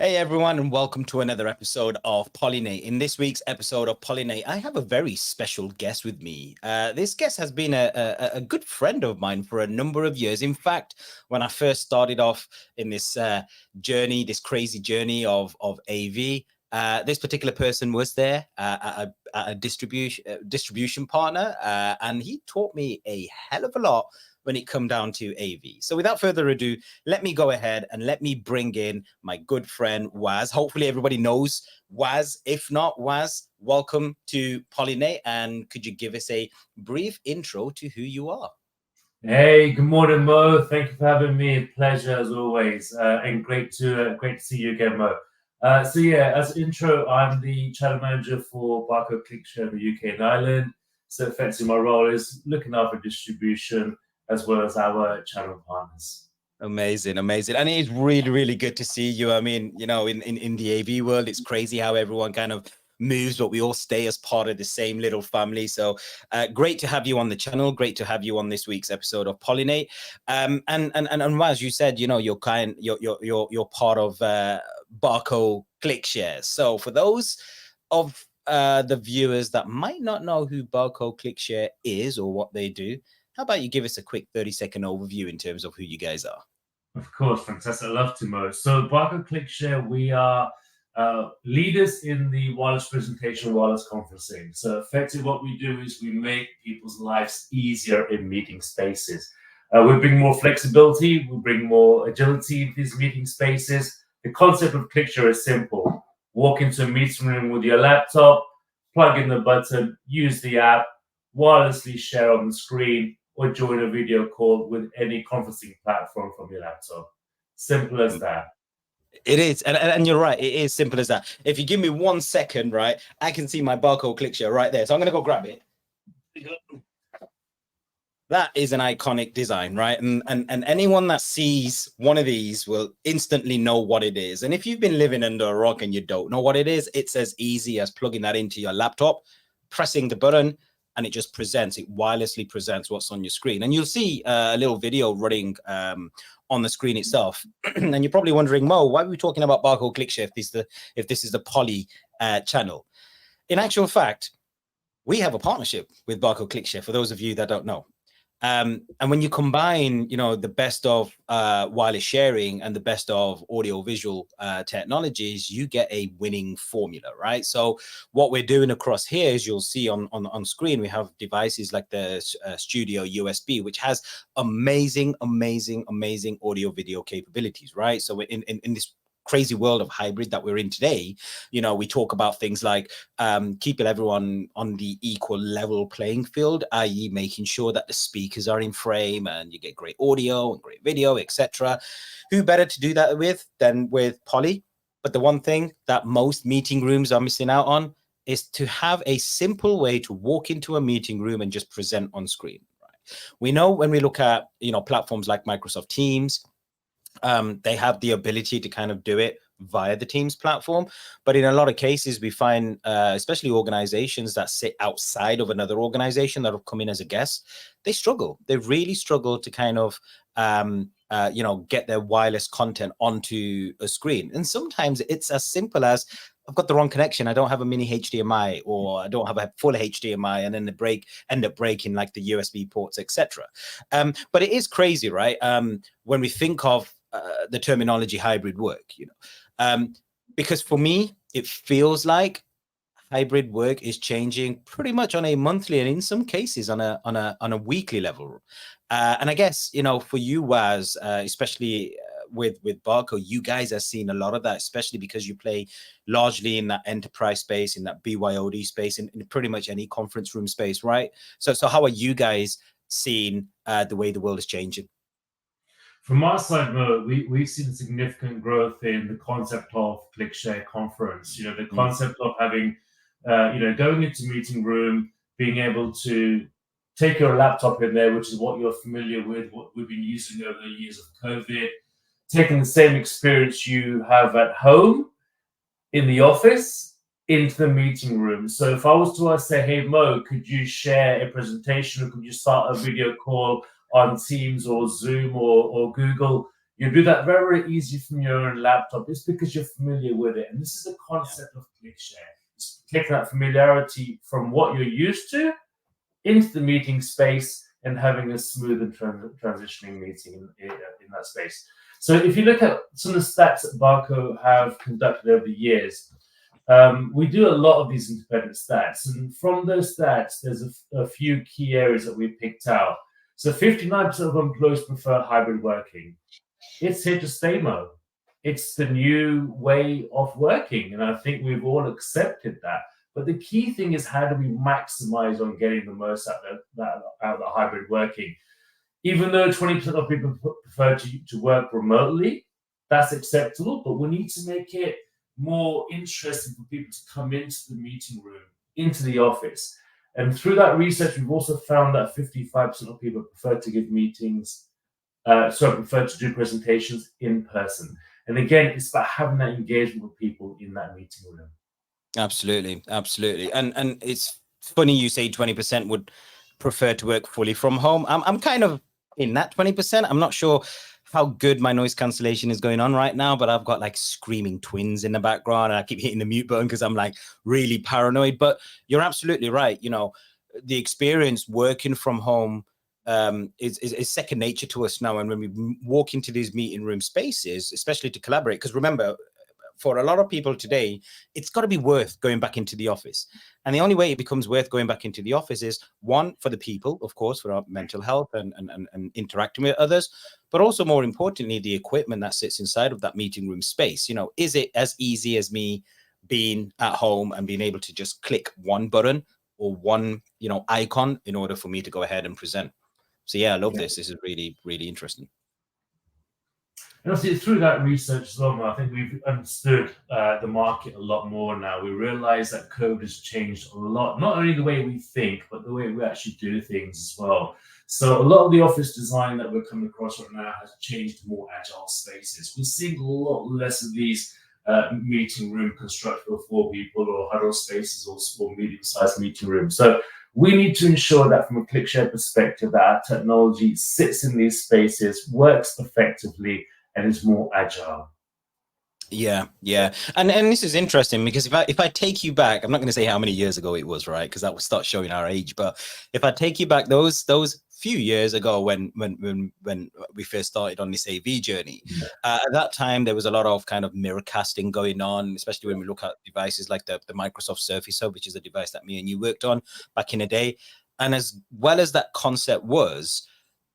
Hey everyone, and welcome to another episode of Pollinate. In this week's episode of Pollinate, I have a very special guest with me. This guest has been a good friend of mine for a number of years. In fact, when I first started off in this journey, this crazy journey of AV, this particular person was there at a distribution partner, and he taught me a hell of a lot when it come down to AV. So without further ado, let me go ahead and let me bring in my good friend Waz. Hopefully everybody knows Waz. If not, Waz, welcome to Pollinate. And could you give us a brief intro to who you are? Hey, good morning, Mo. Thank you for having me. Pleasure as always, and great to see you again, Mo. So yeah, as intro, I'm the channel manager for Barco Clickshare in the UK and Ireland. So effectively, my role is looking after distribution as well as our channel partners. Amazing. And it is really, really good to see you. I mean, you know, in the AV world, it's crazy how everyone kind of moves, but we all stay as part of the same little family. So great to have you on the channel. Great to have you on this week's episode of Pollinate. And as you said, you know, you're part of Barco Clickshare. So for those of the viewers that might not know who Barco Clickshare is or what they do, how about you give us a quick 30-second overview in terms of who you guys are? Of course, fantastic. I love to, Mo. So Barco Clickshare, we are leaders in the wireless presentation, wireless conferencing. So effectively what we do is we make people's lives easier in meeting spaces. We bring more flexibility, we bring more agility into these meeting spaces. The concept of Clickshare is simple. Walk into a meeting room with your laptop, plug in the button, use the app, wirelessly share on the screen, or join a video call with any conferencing platform from your laptop. Simple as that. It is, and you're right. It is simple as that. If you give me 1 second, right, I can see my Barco Clickshare right there. So I'm gonna go grab it. That is an iconic design, right? And anyone that sees one of these will instantly know what it is. And if you've been living under a rock and you don't know what it is, it's as easy as plugging that into your laptop, pressing the button, and it just it wirelessly presents what's on your screen. And you'll see a little video running on the screen itself. And you're probably wondering, Mo, why are we talking about Barco Clickshare if this is the Poly channel? In actual fact, we have a partnership with Barco Clickshare, for those of you that don't know. And when you combine, you know, the best of wireless sharing and the best of audio visual technologies, you get a winning formula, right? So what we're doing across here is you'll see on screen, we have devices like the Studio USB, which has amazing audio video capabilities, right? So in this crazy world of hybrid that we're in today, you know, we talk about things like keeping everyone on the equal level playing field, i.e. making sure that the speakers are in frame and you get great audio and great video, etc. Who better to do that with than with Poly? But the one thing that most meeting rooms are missing out on is to have a simple way to walk into a meeting room and just present on screen. Right? We know when we look at, you know, platforms like Microsoft Teams, they have the ability to kind of do it via the Teams platform. But in a lot of cases, we find, especially organizations that sit outside of another organization that have come in as a guest, they struggle. They really struggle to kind of, you know, get their wireless content onto a screen. And sometimes it's as simple as, I've got the wrong connection. I don't have a mini HDMI, or I don't have a full HDMI, and then the end up breaking like the USB ports, etc. But it is crazy, right? When we think of the terminology hybrid work, you know, because for me, it feels like hybrid work is changing pretty much on a monthly and in some cases on a weekly level. And I guess, you know, for you, Waz, especially with Barco, you guys have seen a lot of that, especially because you play largely in that enterprise space, in that BYOD space, in pretty much any conference room space, right? So how are you guys seeing the way the world is changing? From our side, Mo, we've seen significant growth in the concept of Clickshare conference. You know, the concept of having, you know, going into meeting room, being able to take your laptop in there, which is what you're familiar with, what we've been using over the years of COVID, taking the same experience you have at home, in the office, into the meeting room. So if I was to say, hey, Mo, could you share a presentation, or could you start a video call on Teams or Zoom or Google? You do that very, very easy from your own laptop. It's because you're familiar with it. And this is the concept of Clickshare. It's taking that familiarity from what you're used to into the meeting space and having a smooth and transitioning meeting in that space. So if you look at some of the stats that Barco have conducted over the years, we do a lot of these independent stats. And from those stats, there's a few key areas that we picked out. So 59% of employees prefer hybrid working. It's here to stay, Mo. It's the new way of working. And I think we've all accepted that. But the key thing is, how do we maximize on getting the most out of the hybrid working? Even though 20% of people prefer to work remotely, that's acceptable, but we need to make it more interesting for people to come into the meeting room, into the office. And through that research, we've also found that 55% of people prefer to give prefer to do presentations in person. And again, it's about having that engagement with people in that meeting room. Absolutely, absolutely. And it's funny you say 20% would prefer to work fully from home. I'm kind of in that 20%. I'm not sure how good my noise cancellation is going on right now, but I've got like screaming twins in the background and I keep hitting the mute button because I'm like really paranoid. But you're absolutely right. You know, the experience working from home is second nature to us now. And when we walk into these meeting room spaces, especially to collaborate, because remember, for a lot of people today, it's got to be worth going back into the office. And the only way it becomes worth going back into the office is, one, for the people, of course, for our mental health and interacting with others, but also more importantly, the equipment that sits inside of that meeting room space. You know, is it as easy as me being at home and being able to just click one button or one, you know, icon in order for me to go ahead and present? So yeah, I love this. This is really, really interesting. And obviously, through that research as well, I think we've understood the market a lot more now. We realize that COVID has changed a lot, not only the way we think, but the way we actually do things as well. So a lot of the office design that we're coming across right now has changed to more agile spaces. We're seeing a lot less of these meeting room constructed for 4 people or huddle spaces or small, medium-sized meeting rooms. So we need to ensure that from a Clickshare perspective, that our technology sits in these spaces, works effectively, and is more agile. Yeah. And this is interesting because if I take you back, I'm not going to say how many years ago it was, right? Because that will start showing our age. But if I take you back those few years ago when we first started on this AV journey, at that time there was a lot of kind of mirror casting going on, especially when we look at devices like the Microsoft Surface Hub, which is a device that me and you worked on back in the day. And as well as that concept was,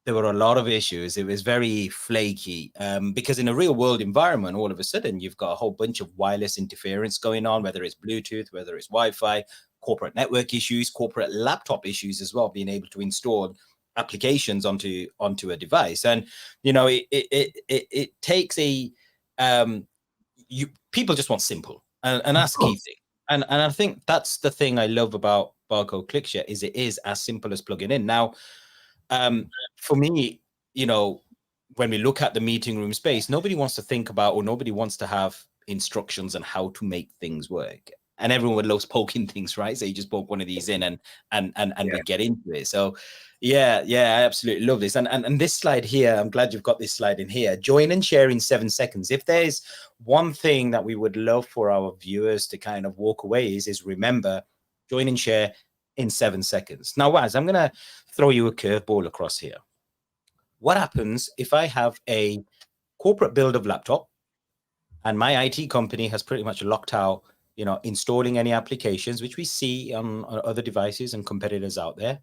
there were a lot of issues. It was very flaky because in a real world environment, all of a sudden, you've got a whole bunch of wireless interference going on, whether it's Bluetooth, whether it's Wi-Fi, corporate network issues, corporate laptop issues as well, being able to install applications onto a device. And, you know, it takes people just want simple. And that's the key thing. And I think that's the thing I love about Barco Clickshare is it is as simple as plugging in. Now, for me, you know, when we look at the meeting room space, nobody wants to think about or nobody wants to have instructions on how to make things work. And everyone loves poking things, right? So you just poke one of these in and we get into it. So yeah, I absolutely love this. And this slide here, I'm glad you've got this slide in here. Join and share in 7 seconds. If there's one thing that we would love for our viewers to kind of walk away is remember, join and share in 7 seconds. Now, Waz, I'm going to throw you a curveball across here. What happens if I have a corporate build of laptop and my IT company has pretty much locked out, you know, installing any applications, which we see on other devices and competitors out there?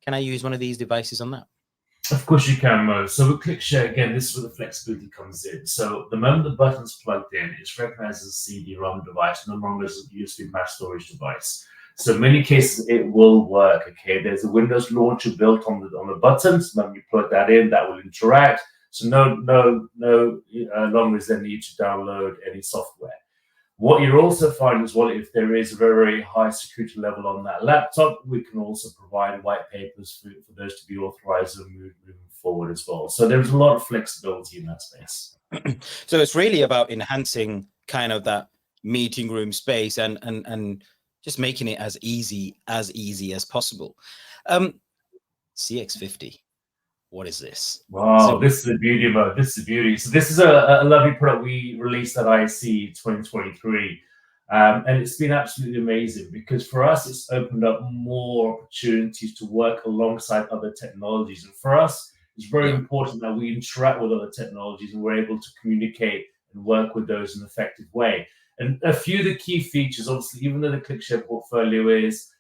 Can I use one of these devices on that? Of course you can, Mo. So with Clickshare, again, this is where the flexibility comes in. So the moment the button's plugged in, it's recognized as a CD-ROM device, no longer as a USB mass storage device. So in many cases, it will work. Okay, there's a Windows launcher built on the buttons. When you plug that in, that will interact. So no longer is there need to download any software. What you'll also find as well, if there is a very high security level on that laptop, we can also provide white papers for those to be authorized and moving forward as well. So there's a lot of flexibility in that space. So it's really about enhancing kind of that meeting room space and just making it as easy as possible. CX50. what is this? Wow, So this is a beauty, Mo. This is a beauty. So this is a lovely product we released at IC 2023. And it's been absolutely amazing because for us, it's opened up more opportunities to work alongside other technologies. And for us, it's very important that we interact with other technologies and we're able to communicate and work with those in an effective way. And a few of the key features, obviously, even though the Clickshare portfolio is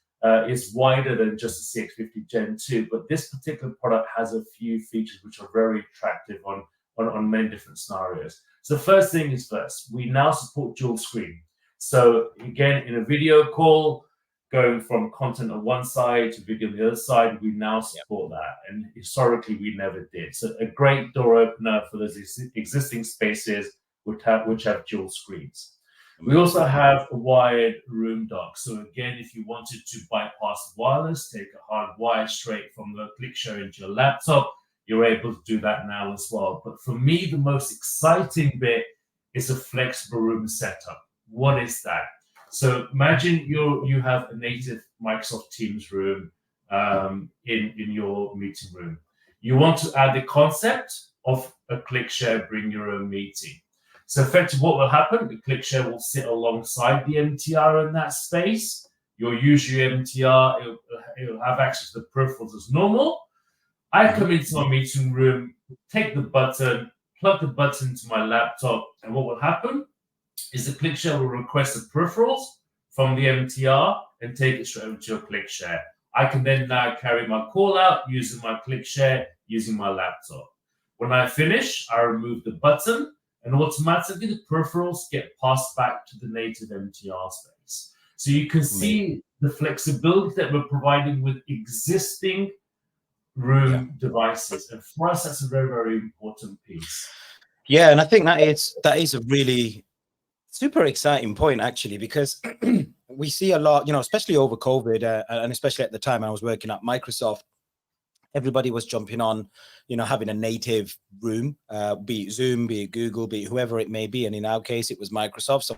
wider than just the CX50 Gen 2, but this particular product has a few features which are very attractive on many different scenarios. So first thing is first, we now support dual screen. So again, in a video call, going from content on one side to video on the other side, we now support that. And historically, we never did. So a great door opener for those existing spaces which have dual screens. We also have a wired room dock. So again, if you wanted to bypass wireless, take a hard wire straight from the Clickshare into your laptop, you're able to do that now as well. But for me, the most exciting bit is a flexible room setup. What is that? So imagine you have a native Microsoft Teams room in your meeting room. You want to add the concept of a Clickshare bring your own meeting. So effectively what will happen, the Clickshare will sit alongside the MTR in that space. You'll use your MTR, it'll have access to the peripherals as normal. I come into my meeting room, take the button, plug the button into my laptop, and what will happen is the Clickshare will request the peripherals from the MTR and take it straight over to your Clickshare. I can then now carry my call out using my Clickshare, using my laptop. When I finish, I remove the button, and automatically the peripherals get passed back to the native MTR space. So you can see the flexibility that we're providing with existing room devices. And for us, that's a very, very important piece. Yeah, and I think that is a really super exciting point, actually, because we see a lot, especially over COVID, and especially at the time I was working at Microsoft, everybody was jumping on, having a native room, be it Zoom, be it Google, be it whoever it may be. And in our case, it was Microsoft. So,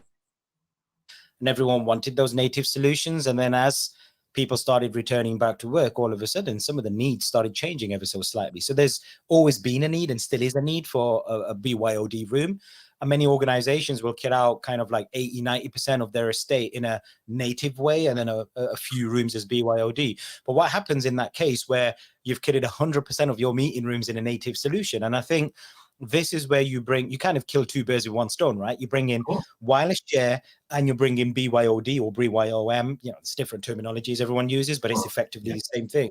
and everyone wanted those native solutions. And then as people started returning back to work, all of a sudden, some of the needs started changing ever so slightly. So there's always been a need and still is a need for a BYOD room. And many organizations will kit out kind of like 80-90% of their estate in a native way, and then a few rooms as BYOD. But what happens in that case where you've kitted 100% of your meeting rooms in a native solution? And I think this is where you kind of kill two birds with one stone, right? You bring in wireless share and you bring in BYOD or BYOM. It's different terminologies everyone uses, but it's effectively the same thing,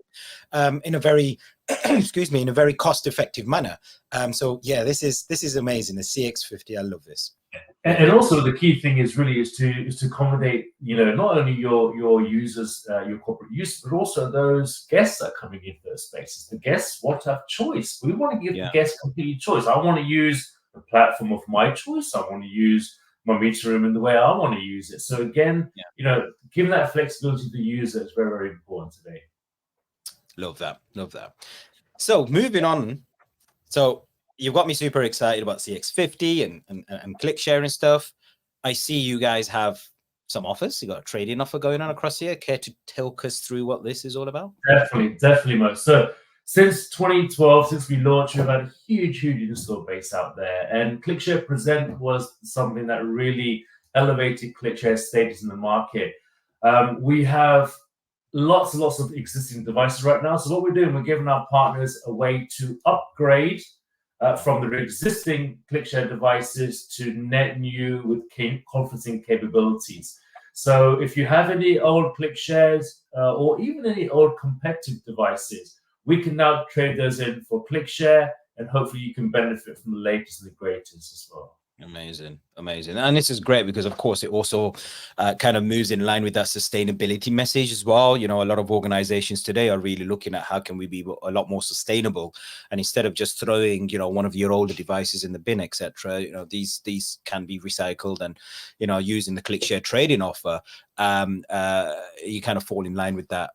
in a very in a very cost-effective manner. So yeah, this is amazing. The CX50, I love this. And also the key thing is to accommodate, not only your users, your corporate users, but also those guests that are coming into those spaces. The guests want to have choice. We want to give the guests complete choice. I want to use the platform of my choice. I want to use my meeting room in the way I want to use it. So again, giving that flexibility to the user is very, very important today. Love that. So moving on. So you've got me super excited about CX50 and Clickshare and stuff. I see you guys have some offers. You got a trading offer going on across here. Care to talk us through what this is all about? Definitely, Mo. So since 2012, since we launched, we've had a huge install base out there. And Clickshare Present was something that really elevated Clickshare's status in the market. We have lots and lots of existing devices right now. So what we're doing, we're giving our partners a way to upgrade from the existing Clickshare devices to net new with conferencing capabilities. So if you have any old Clickshares or even any old competitive devices, we can now trade those in for Clickshare, and hopefully you can benefit from the latest and the greatest as well. Amazing. And this is great because, of course, it also kind of moves in line with that sustainability message as well. A lot of organizations today are really looking at how can we be a lot more sustainable, and instead of just throwing one of your older devices in the bin, etc., these can be recycled, and using the Clickshare trading offer, you kind of fall in line with that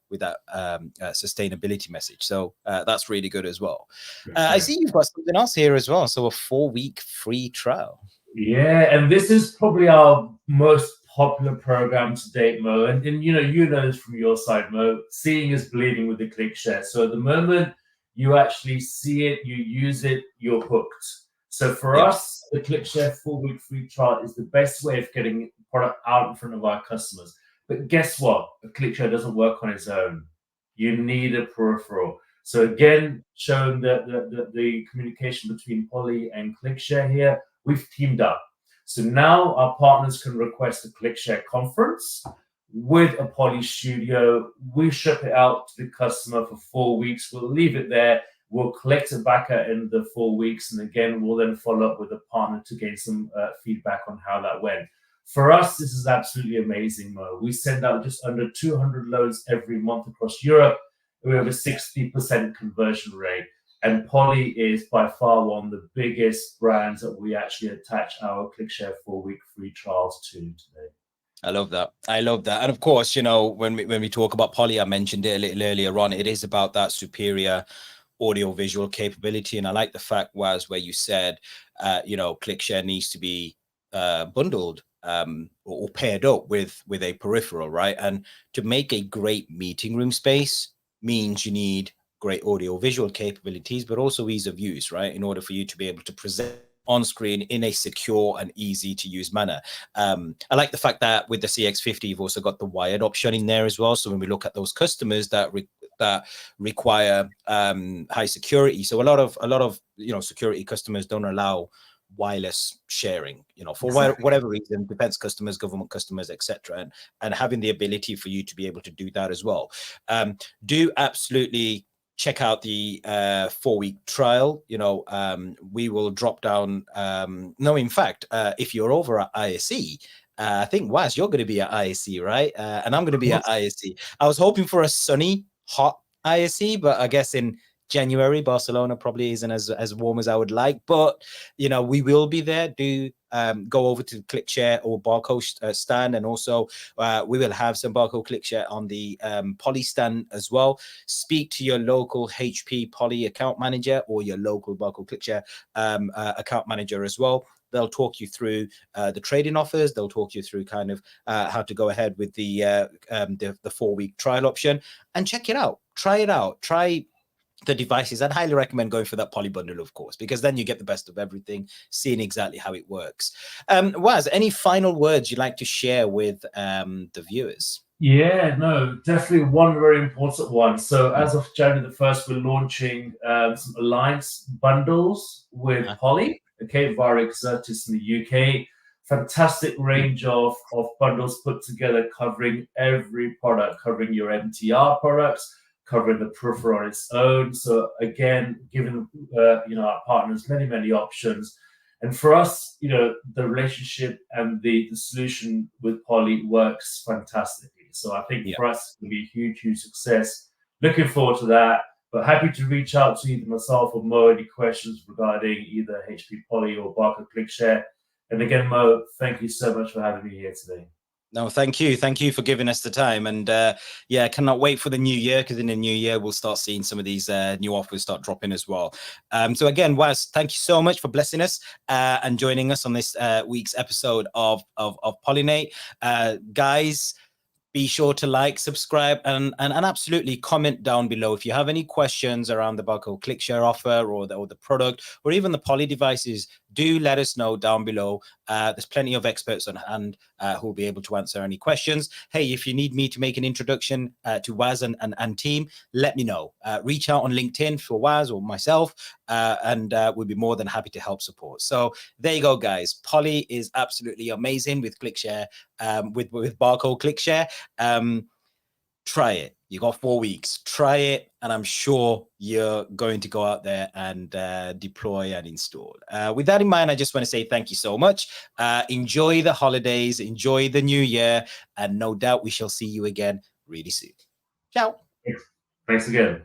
sustainability message. So that's really good as well. I see you've got something else here as well. So a 4-week free trial. Yeah, and this is probably our most popular program to date, Mo. And you know this from your side, Mo. Seeing is believing with the Clickshare. So at the moment, you actually see it, you use it, you're hooked. So for us, the Clickshare 4-week free trial is the best way of getting product out in front of our customers. But guess what? A Clickshare doesn't work on its own. You need a peripheral. So again, showing the communication between Poly and Clickshare here, we've teamed up. So now our partners can request a Clickshare conference with a Poly studio. We ship it out to the customer for 4 weeks. We'll leave it there. We'll collect it back at end of the 4 weeks. And again, we'll then follow up with a partner to gain some feedback on how that went. For us, this is absolutely amazing, Mo. We send out just under 200 loads every month across Europe. We have a 60% conversion rate. And Poly is by far one of the biggest brands that we actually attach our Clickshare 4-week free trials to today. I love that. I love that. And of course, you know, when we talk about Poly, I mentioned it a little earlier on, it is about that superior audio visual capability. And I like the fact was where you said, you know, Clickshare needs to be bundled or paired up with a peripheral, right? And to make a great meeting room space means you need great audio visual capabilities, but also ease of use, right? In order for you to be able to present on screen in a secure and easy to use manner. I like the fact that with the CX50, you've also got the wired option in there as well. So when we look at those customers that require high security, so a lot of you know, security customers don't allow wireless sharing, you know, for whatever reason, defense customers, government customers, etc. And having the ability for you to be able to do that as well. Do absolutely check out the 4-week trial. You know, we will drop down. No, in fact, if you're over at ISE, I think Was, you're going to be at ISE, right? And I'm going to be at ISE. I was hoping for a sunny, hot ISE, but I guess in January, Barcelona probably isn't as warm as I would like, but you know, we will be there. Do go over to Clickshare or Barco stand, and also we will have some Barco Clickshare on the Poly stand as well. Speak to your local HP Poly account manager or your local Barco Clickshare account manager as well. They'll talk you through the trading offers. They'll talk you through kind of how to go ahead with the 4-week trial option, and check it out. Try it out. Try the devices. I'd highly recommend going for that Poly bundle, of course, because then you get the best of everything, seeing exactly how it works. Was, any final words you'd like to share with the viewers? Yeah, no, definitely one very important one. So as of January the 1st, we're launching some alliance bundles with Poly, okay, via Exertis in the UK. Fantastic range of bundles put together, covering every product, covering your MTR products, covering the peripheral on its own. So again, giving you know, our partners many options. And for us, you know, the relationship and the solution with Poly works fantastically. So I think for us, it's going to be a huge success. Looking forward to that. But happy to reach out to either myself or Mo any questions regarding either HP Poly or Barco Clickshare. And again, Mo, thank you so much for having me here today. No, thank you. Thank you for giving us the time. And yeah, cannot wait for the new year, because in the new year, we'll start seeing some of these new offers start dropping as well. So again, Was, thank you so much for blessing us and joining us on this week's episode of Pollinate. Guys, be sure to like, subscribe, and absolutely comment down below if you have any questions around the Barco Clickshare offer or the product, or even the Poly devices. Do let us know down below. There's plenty of experts on hand who will be able to answer any questions. Hey, if you need me to make an introduction to Was and team, let me know. Reach out on LinkedIn for Was or myself, and we'll be more than happy to help support. So there you go, guys. Poly is absolutely amazing with Clickshare, with Barco Clickshare. Try it. You got 4 weeks. Try it, and I'm sure you're going to go out there and deploy and install. With that in mind, I just want to say thank you so much. Enjoy the holidays, enjoy the new year, and no doubt we shall see you again really soon. Ciao. Thanks again.